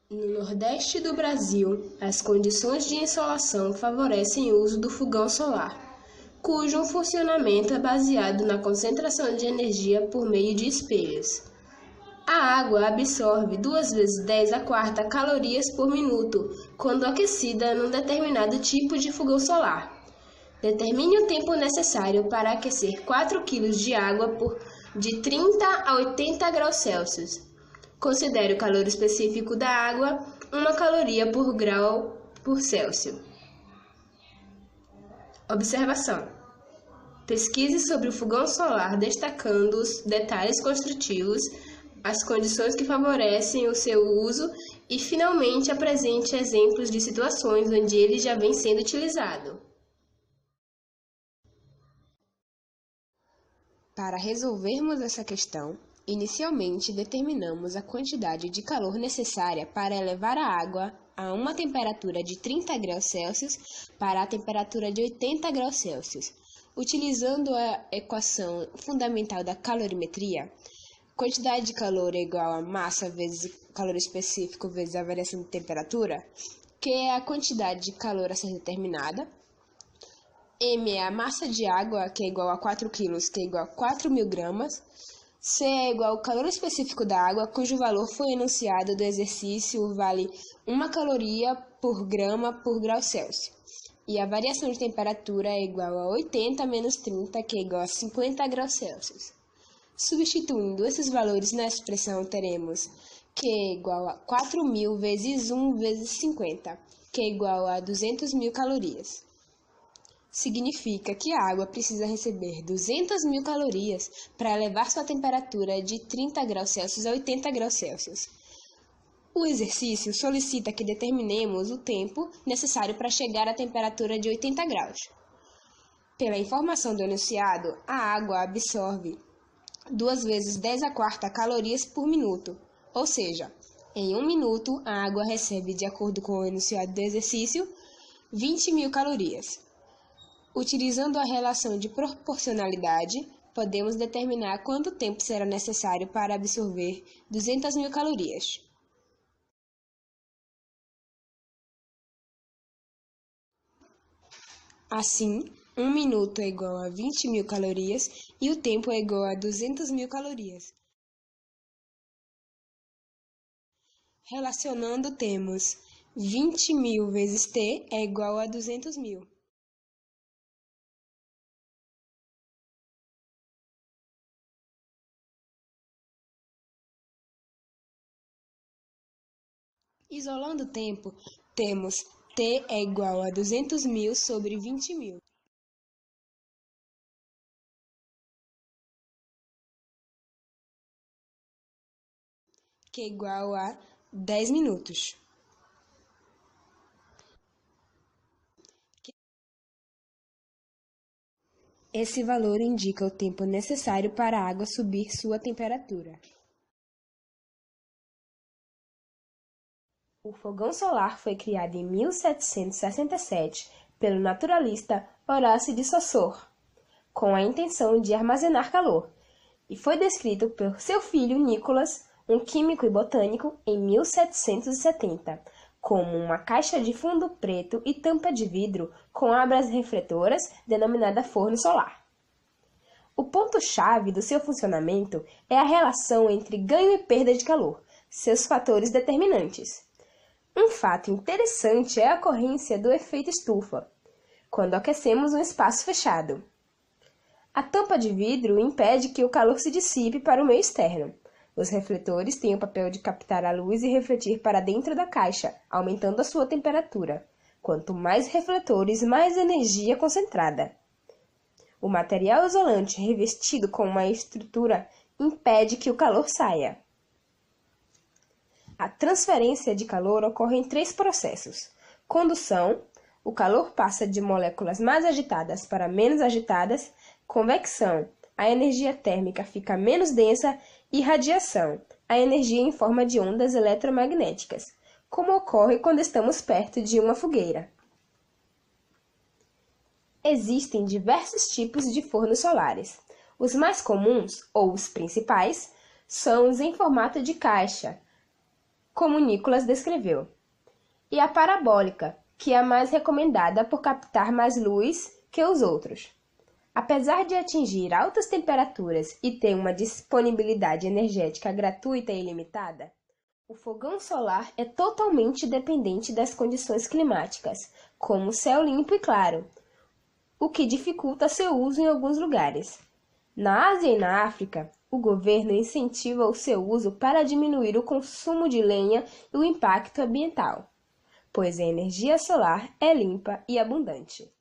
No Nordeste do Brasil, as condições de insolação favorecem o uso do fogão solar, cujo funcionamento é baseado na concentração de energia por meio de espelhos. A água absorve 2 vezes 10 a quarta calorias por minuto quando aquecida num determinado tipo de fogão solar. Determine o tempo necessário para aquecer 4 kg de água de 30 a 80 graus Celsius. Considere o calor específico da água, 1 caloria por grau por Celsius. Observação: pesquise sobre o fogão solar destacando os detalhes construtivos, as condições que favorecem o seu uso e, finalmente, apresente exemplos de situações onde ele já vem sendo utilizado. Para resolvermos essa questão, inicialmente determinamos a quantidade de calor necessária para elevar a água a uma temperatura de 30 graus Celsius para a temperatura de 80 graus Celsius. Utilizando a equação fundamental da calorimetria, quantidade de calor é igual a massa vezes calor específico vezes a variação de temperatura, que é a quantidade de calor a ser determinada. M é a massa de água, que é igual a 4 kg, que é igual a 4.000 gramas. C é igual ao calor específico da água, cujo valor foi enunciado do exercício, vale 1 caloria por grama por grau Celsius. E a variação de temperatura é igual a 80 menos 30, que é igual a 50 graus Celsius. Substituindo esses valores na expressão, teremos que é igual a 4.000 vezes 1 vezes 50, que é igual a 200.000 calorias. Significa que a água precisa receber 200.000 calorias para elevar sua temperatura de 30 graus Celsius a 80 graus Celsius. O exercício solicita que determinemos o tempo necessário para chegar à temperatura de 80 graus. Pela informação do enunciado, a água absorve 2 vezes 10 a quarta calorias por minuto, ou seja, em 1 minuto a água recebe, de acordo com o enunciado do exercício, 20.000 calorias. Utilizando a relação de proporcionalidade, podemos determinar quanto tempo será necessário para absorver 200.000 calorias. Assim, 1 minuto é igual a 20.000 calorias e o tempo é igual a 200.000 calorias. Relacionando, temos 20.000 vezes T é igual a 200.000. Isolando o tempo, temos T é igual a 200.000 sobre 20.000. Que é igual a 10 minutos. Esse valor indica o tempo necessário para a água subir sua temperatura. O fogão solar foi criado em 1767 pelo naturalista Horácio de Saussure, com a intenção de armazenar calor, e foi descrito por seu filho Nicolas, um químico e botânico, em 1770, como uma caixa de fundo preto e tampa de vidro com abas refletoras, denominada forno solar. O ponto-chave do seu funcionamento é a relação entre ganho e perda de calor, seus fatores determinantes. Um fato interessante é a ocorrência do efeito estufa, quando aquecemos um espaço fechado. A tampa de vidro impede que o calor se dissipe para o meio externo. Os refletores têm o papel de captar a luz e refletir para dentro da caixa, aumentando a sua temperatura. Quanto mais refletores, mais energia concentrada. O material isolante revestido com uma estrutura impede que o calor saia. A transferência de calor ocorre em 3 processos. Condução, o calor passa de moléculas mais agitadas para menos agitadas. Convecção, a energia térmica fica menos densa. E radiação, a energia em forma de ondas eletromagnéticas, como ocorre quando estamos perto de uma fogueira. Existem diversos tipos de fornos solares. Os mais comuns, ou os principais, são os em formato de caixa, como Nicholas descreveu, e a parabólica, que é a mais recomendada por captar mais luz que os outros. Apesar de atingir altas temperaturas e ter uma disponibilidade energética gratuita e ilimitada, o fogão solar é totalmente dependente das condições climáticas, como céu limpo e claro, o que dificulta seu uso em alguns lugares. Na Ásia e na África, o governo incentiva o seu uso para diminuir o consumo de lenha e o impacto ambiental, pois a energia solar é limpa e abundante.